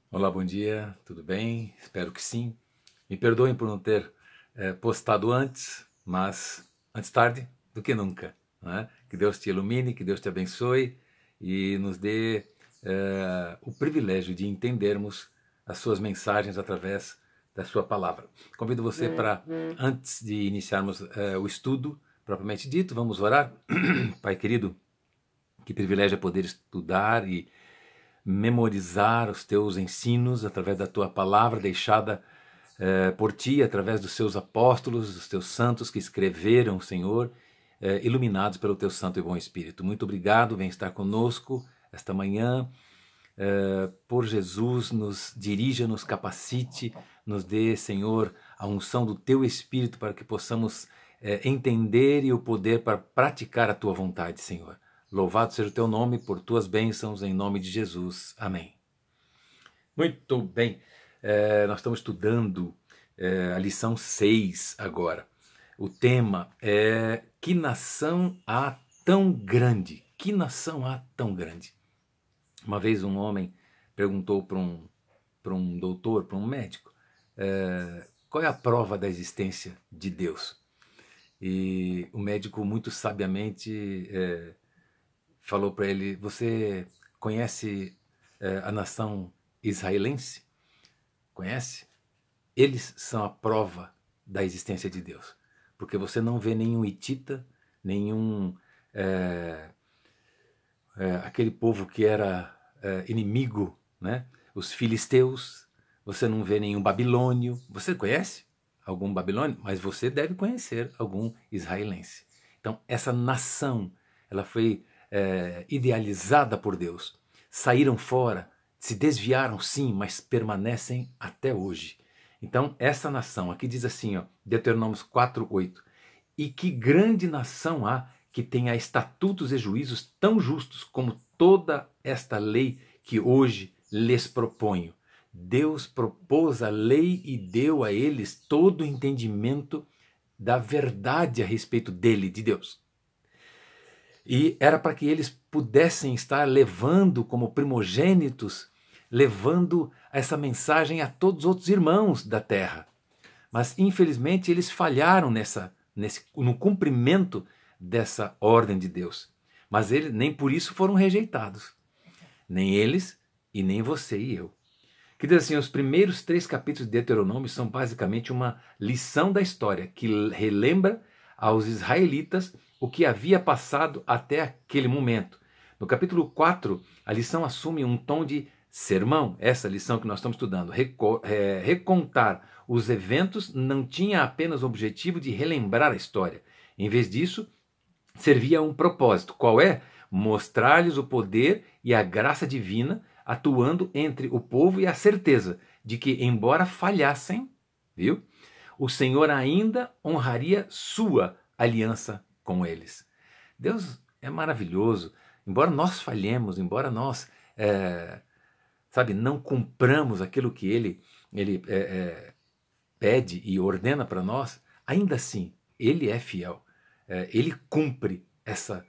Olá, bom dia, tudo bem? Espero que sim. Me perdoem por não ter postado antes, mas antes tarde do que nunca, não é? Que Deus te ilumine, que Deus te abençoe e nos dê o privilégio de entendermos as suas mensagens através da sua palavra. Convido você para, antes de iniciarmos o estudo propriamente dito, vamos orar. Pai querido, que privilégio é poder estudar e memorizar os teus ensinos através da tua palavra deixada por ti, através dos seus apóstolos, dos teus santos que escreveram, Senhor, iluminados pelo teu santo e bom Espírito. Muito obrigado, vem estar conosco esta manhã. Por Jesus, nos dirija, nos capacite, nos dê, Senhor, a unção do teu Espírito para que possamos entender e o poder para praticar a tua vontade, Senhor. Louvado seja o teu nome por tuas bênçãos, em nome de Jesus. Amém. Muito bem, nós estamos estudando a lição 6 agora. O tema é: que nação há tão grande? Que nação há tão grande? Uma vez um homem perguntou para um doutor, para um médico, qual é a prova da existência de Deus? E o médico muito sabiamente falou para ele: você conhece a nação israelense? Conhece? Eles são a prova da existência de Deus. Porque você não vê nenhum hitita, nenhum aquele povo que era inimigo, né? Os filisteus, você não vê nenhum babilônio. Você conhece algum babilônio? Mas você deve conhecer algum israelense. Então, essa nação, ela foi idealizada por Deus. Saíram fora, se desviaram sim, mas permanecem até hoje. Então, essa nação, aqui diz assim, ó, Deuteronômio 4:8, e que grande nação há que tenha estatutos e juízos tão justos como toda esta lei que hoje lhes proponho. Deus propôs a lei e deu a eles todo o entendimento da verdade a respeito dele, de Deus. E era para que eles pudessem estar levando como primogênitos, levando essa mensagem a todos os outros irmãos da terra. Mas, infelizmente, eles falharam no cumprimento dessa ordem de Deus. Mas eles nem por isso foram rejeitados. Nem eles e nem você e eu. Que diz assim, os primeiros 3 capítulos de Deuteronômio são basicamente uma lição da história que relembra aos israelitas o que havia passado até aquele momento. No capítulo 4, a lição assume um tom de sermão. Essa lição que nós estamos estudando, recontar os eventos, não tinha apenas o objetivo de relembrar a história. Em vez disso, servia a um propósito. Qual é? Mostrar-lhes o poder e a graça divina atuando entre o povo e a certeza de que, embora falhassem, viu, o Senhor ainda honraria sua aliança com eles. Deus é maravilhoso. Embora nós falhemos, embora nós não cumpramos aquilo que Ele pede e ordena para nós, ainda assim, Ele é fiel. Ele cumpre essa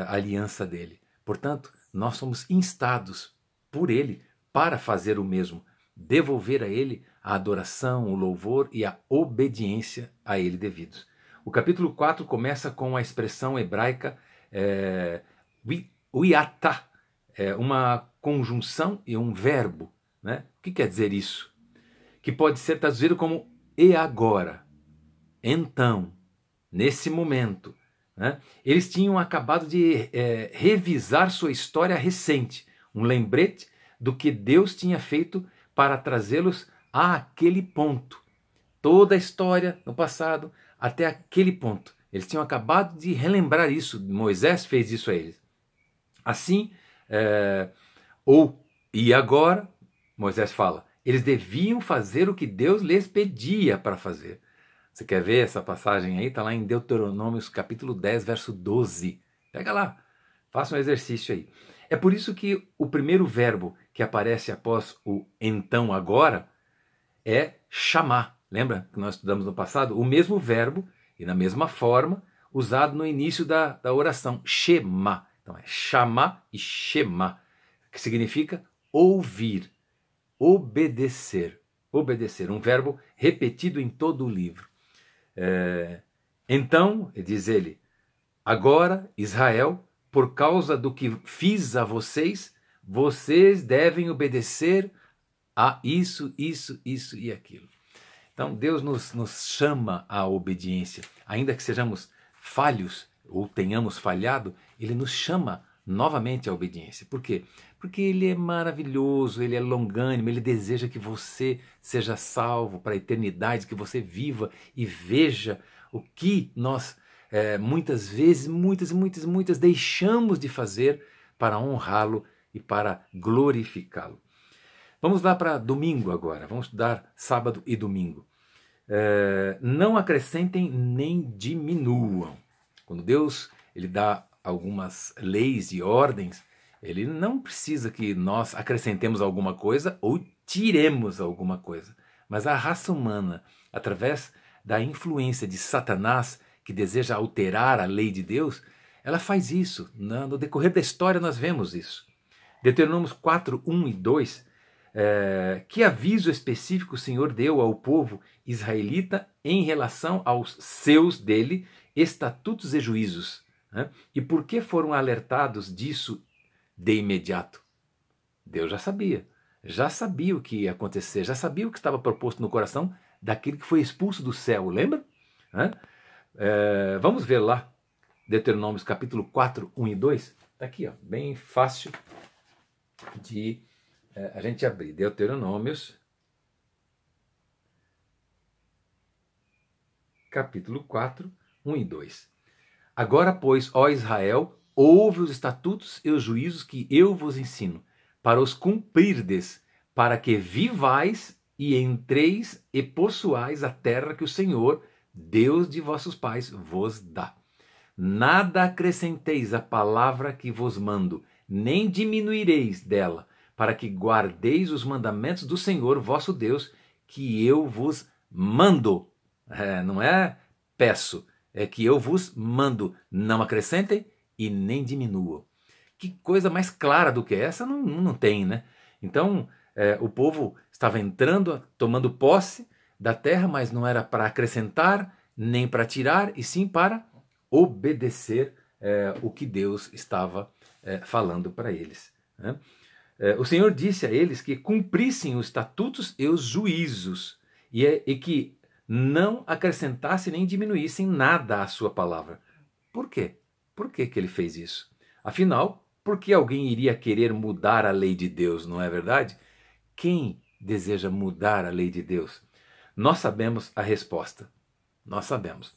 aliança dele. Portanto, nós somos instados por Ele para fazer o mesmo, devolver a Ele a adoração, o louvor e a obediência a Ele devidos. O capítulo 4 começa com a expressão hebraica wiatá, uma conjunção e um verbo. Né? O que quer dizer isso? Que pode ser traduzido como e agora, então, nesse momento. Né? Eles tinham acabado de revisar sua história recente, um lembrete do que Deus tinha feito para trazê-los àquele ponto. Toda a história no passado até aquele ponto. Eles tinham acabado de relembrar isso. Moisés fez isso a eles. Assim, e agora, Moisés fala, eles deviam fazer o que Deus lhes pedia para fazer. Você quer ver essa passagem aí? Está lá em Deuteronômio capítulo 10, verso 12. Pega lá, faça um exercício aí. É por isso que o primeiro verbo que aparece após o então agora é chamar. Lembra que nós estudamos no passado? O mesmo verbo e na mesma forma usado no início da oração, shema. Então é chamar e shema, que significa ouvir. obedecer. Obedecer, um verbo repetido em todo o livro. Então, diz ele, agora, Israel, por causa do que fiz a vocês, vocês devem obedecer a isso, isso, isso e aquilo. Então, Deus nos chama à obediência. Ainda que sejamos falhos ou tenhamos falhado, Ele nos chama novamente à obediência. Por quê? Porque Ele é maravilhoso, Ele é longânimo, Ele deseja que você seja salvo para a eternidade, que você viva e veja o que nós muitas vezes, muitas deixamos de fazer para honrá-lo e para glorificá-lo. Vamos lá para domingo agora, vamos estudar sábado e domingo. Não acrescentem nem diminuam. Quando Deus ele dá algumas leis e ordens, Ele não precisa que nós acrescentemos alguma coisa ou tiremos alguma coisa. Mas a raça humana, através da influência de Satanás, que deseja alterar a lei de Deus, ela faz isso. No decorrer da história nós vemos isso. Deuteronômio 4, 1 e 2, que aviso específico o Senhor deu ao povo israelita em relação aos seus dele estatutos e juízos, né? E por que foram alertados disso de imediato? Deus já sabia o que ia acontecer, já sabia o que estava proposto no coração daquele que foi expulso do céu, lembra? Vamos ver lá, Deuteronômio capítulo 4, 1 e 2, está aqui, ó, bem fácil de a gente abrir. Deuteronômios capítulo 4, 1 e 2. Agora, pois, ó Israel, ouve os estatutos e os juízos que eu vos ensino, para os cumprirdes, para que vivais e entreis e possuais a terra que o Senhor, Deus de vossos pais, vos dá. Nada acrescenteis à palavra que vos mando, nem diminuireis dela, para que guardeis os mandamentos do Senhor vosso Deus, que eu vos mando. Não é peço, é que eu vos mando. Não acrescentem e nem diminuam. Que coisa mais clara do que essa não tem, né? Então, o povo estava entrando, tomando posse da terra, mas não era para acrescentar, nem para tirar, e sim para obedecer o que Deus estava falando para eles, né? O Senhor disse a eles que cumprissem os estatutos e os juízos e que não acrescentassem nem diminuíssem nada à sua palavra. Por quê? Por que ele fez isso? Afinal, por que alguém iria querer mudar a lei de Deus, não é verdade? Quem deseja mudar a lei de Deus? Nós sabemos a resposta. Nós sabemos.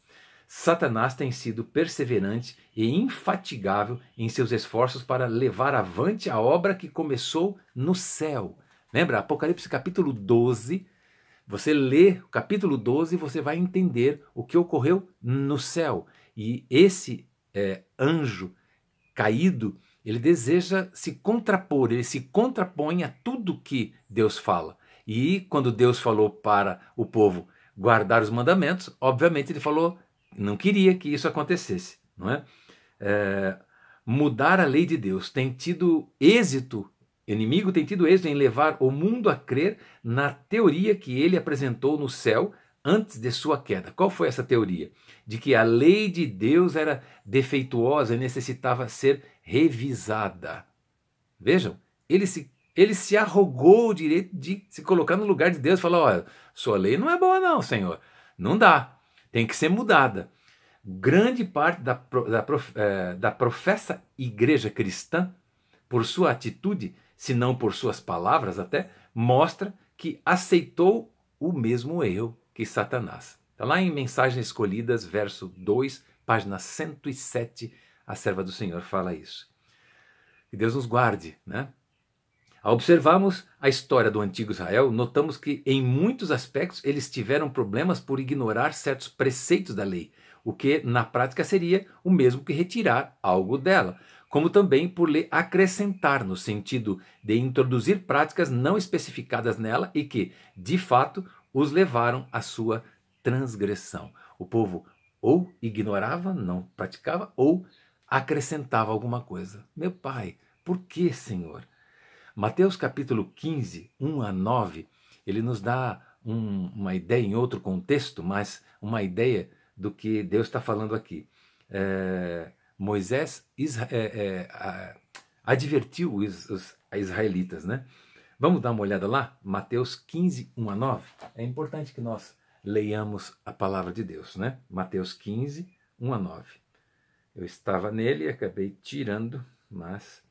Satanás tem sido perseverante e infatigável em seus esforços para levar avante a obra que começou no céu. Lembra? Apocalipse capítulo 12. Você lê o capítulo 12 e você vai entender o que ocorreu no céu. E esse anjo caído, ele deseja se contrapor, ele se contrapõe a tudo que Deus fala. E quando Deus falou para o povo guardar os mandamentos, obviamente ele falou, não queria que isso acontecesse, não é? Mudar a lei de Deus tem tido êxito, o inimigo tem tido êxito em levar o mundo a crer na teoria que ele apresentou no céu antes de sua queda. Qual foi essa teoria? De que a lei de Deus era defeituosa e necessitava ser revisada. Vejam, ele se arrogou o direito de se colocar no lugar de Deus e falar, olha, sua lei não é boa não, Senhor, não dá. Tem que ser mudada. Grande parte da professa igreja cristã, por sua atitude, se não por suas palavras até, mostra que aceitou o mesmo erro que Satanás. Está lá em Mensagens Escolhidas, verso 2, página 107, a serva do Senhor fala isso. Que Deus nos guarde, né? Ao observarmos a história do antigo Israel, notamos que em muitos aspectos eles tiveram problemas por ignorar certos preceitos da lei, o que na prática seria o mesmo que retirar algo dela, como também por lhe acrescentar, no sentido de introduzir práticas não especificadas nela e que, de fato, os levaram à sua transgressão. O povo ou ignorava, não praticava, ou acrescentava alguma coisa. Meu Pai, por que, Senhor? Mateus capítulo 15, 1 a 9, ele nos dá uma ideia em outro contexto, mas uma ideia do que Deus está falando aqui. Moisés advertiu os israelitas, né? Vamos dar uma olhada lá? Mateus 15, 1 a 9. É importante que nós leiamos a palavra de Deus, né? Mateus 15, 1 a 9. Eu estava nele e acabei tirando, mas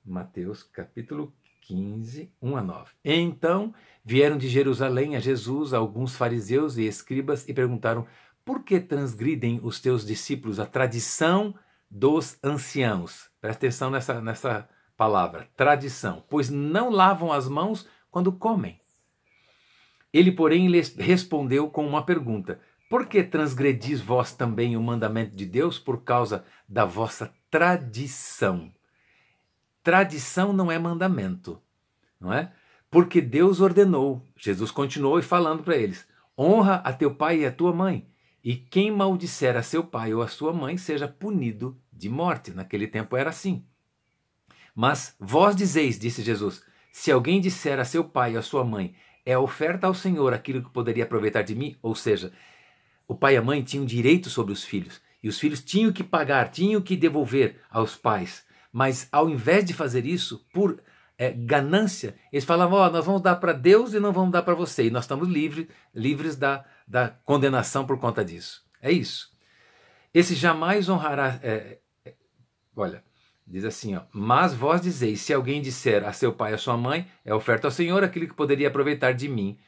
Mateus capítulo 15, 1 a 9. Então vieram de Jerusalém a Jesus alguns fariseus e escribas e perguntaram: por que transgridem os teus discípulos a tradição dos anciãos? Presta atenção nessa palavra, tradição. Pois não lavam as mãos quando comem. Ele, porém, lhes respondeu com uma pergunta: por que transgredis vós também o mandamento de Deus por causa da vossa tradição? Tradição não é mandamento, não é? Porque Deus ordenou. Jesus continuou falando para eles: honra a teu pai e a tua mãe, e quem maldisser a seu pai ou a sua mãe seja punido de morte. Naquele tempo era assim. Mas vós dizeis, disse Jesus, se alguém disser a seu pai ou a sua mãe, é oferta ao Senhor aquilo que poderia aproveitar de mim, ou seja, o pai e a mãe tinham direito sobre os filhos, e os filhos tinham que pagar, tinham que devolver aos pais. Mas ao invés de fazer isso, por ganância, eles falavam: nós vamos dar para Deus e não vamos dar para você, e nós estamos livres da condenação por conta disso. É isso. Esse jamais honrará... olha, diz assim, mas vós dizeis, se alguém disser a seu pai ou a sua mãe, é oferta ao Senhor aquilo que poderia aproveitar de mim.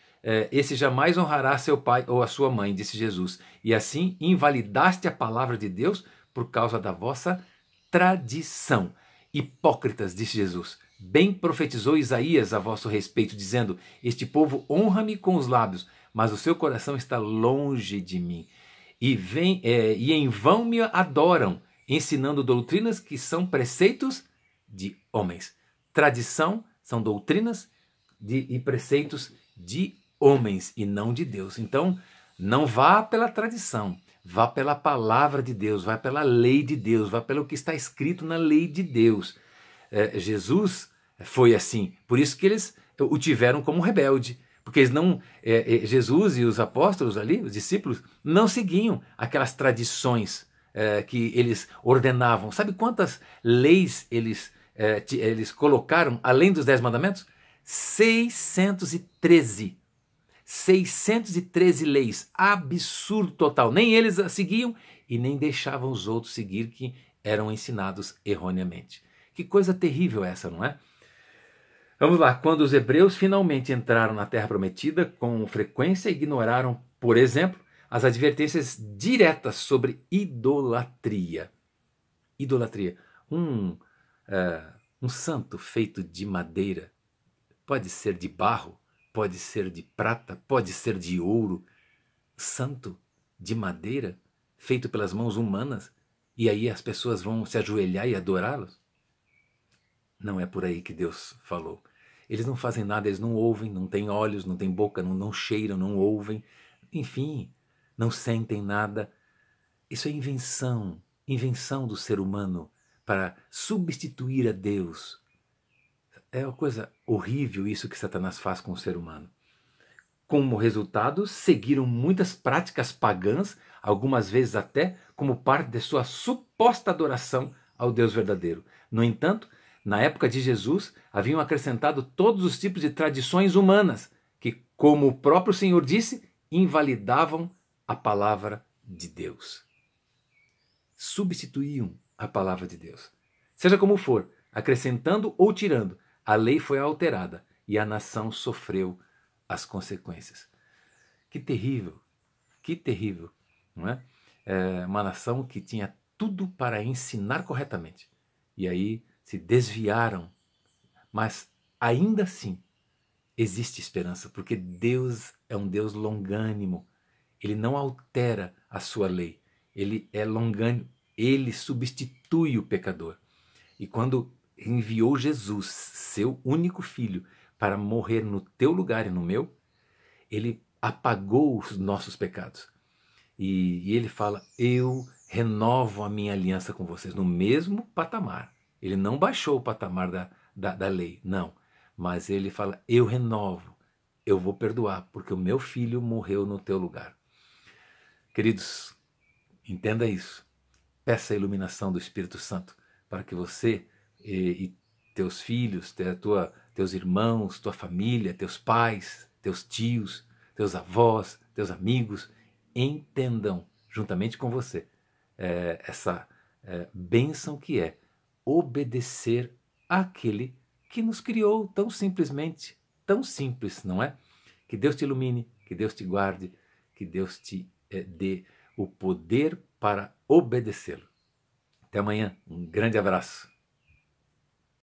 Esse jamais honrará seu pai ou a sua mãe, disse Jesus. E assim invalidaste a palavra de Deus por causa da vossa tradição. Hipócritas, disse Jesus. Bem profetizou Isaías a vosso respeito, dizendo: este povo honra-me com os lábios, mas o seu coração está longe de mim. E em vão me adoram, ensinando doutrinas que são preceitos de homens. Tradição são doutrinas e preceitos de homens e não de Deus. Então, não vá pela tradição, vá pela palavra de Deus, vá pela lei de Deus, vá pelo que está escrito na lei de Deus. Jesus foi assim, por isso que eles o tiveram como rebelde, porque eles não, Jesus e os apóstolos ali, os discípulos, não seguiam aquelas tradições que eles ordenavam. Sabe quantas leis eles colocaram além dos 10 mandamentos? 613. 613 leis, absurdo total. Nem eles a seguiam e nem deixavam os outros seguir, que eram ensinados erroneamente. Que coisa terrível essa, não é? Vamos lá, quando os hebreus finalmente entraram na Terra Prometida, com frequência ignoraram, por exemplo, as advertências diretas sobre idolatria. Idolatria. Um santo feito de madeira, pode ser de barro, pode ser de prata, pode ser de ouro. Santo de madeira, feito pelas mãos humanas, e aí as pessoas vão se ajoelhar e adorá-los? Não é por aí que Deus falou. Eles não fazem nada, eles não ouvem, não têm olhos, não têm boca, não cheiram, não ouvem, enfim, não sentem nada. Isso é invenção do ser humano para substituir a Deus. É uma coisa horrível isso que Satanás faz com o ser humano. Como resultado, seguiram muitas práticas pagãs, algumas vezes até como parte de sua suposta adoração ao Deus verdadeiro. No entanto, na época de Jesus, haviam acrescentado todos os tipos de tradições humanas, que, como o próprio Senhor disse, invalidavam a palavra de Deus. Substituíam a palavra de Deus. Seja como for, acrescentando ou tirando, a lei foi alterada e a nação sofreu as consequências. Que terrível, não é? Uma nação que tinha tudo para ensinar corretamente. E aí se desviaram, mas ainda assim existe esperança, porque Deus é um Deus longânimo. Ele não altera a sua lei, ele é longânimo, ele substitui o pecador. E quando enviou Jesus, seu único filho, para morrer no teu lugar e no meu, ele apagou os nossos pecados. E ele fala: eu renovo a minha aliança com vocês, no mesmo patamar. Ele não baixou o patamar da lei, não. mas ele fala, eu renovo, eu vou perdoar, porque o meu filho morreu no teu lugar. Queridos, entenda isso. Peça a iluminação do Espírito Santo para que você e teus filhos, teus irmãos, tua família, teus pais, teus tios, teus avós, teus amigos, entendam, juntamente com você, essa bênção que é obedecer àquele que nos criou tão simplesmente, tão simples, não é? Que Deus te ilumine, que Deus te guarde, que Deus te dê o poder para obedecê-lo. Até amanhã, um grande abraço.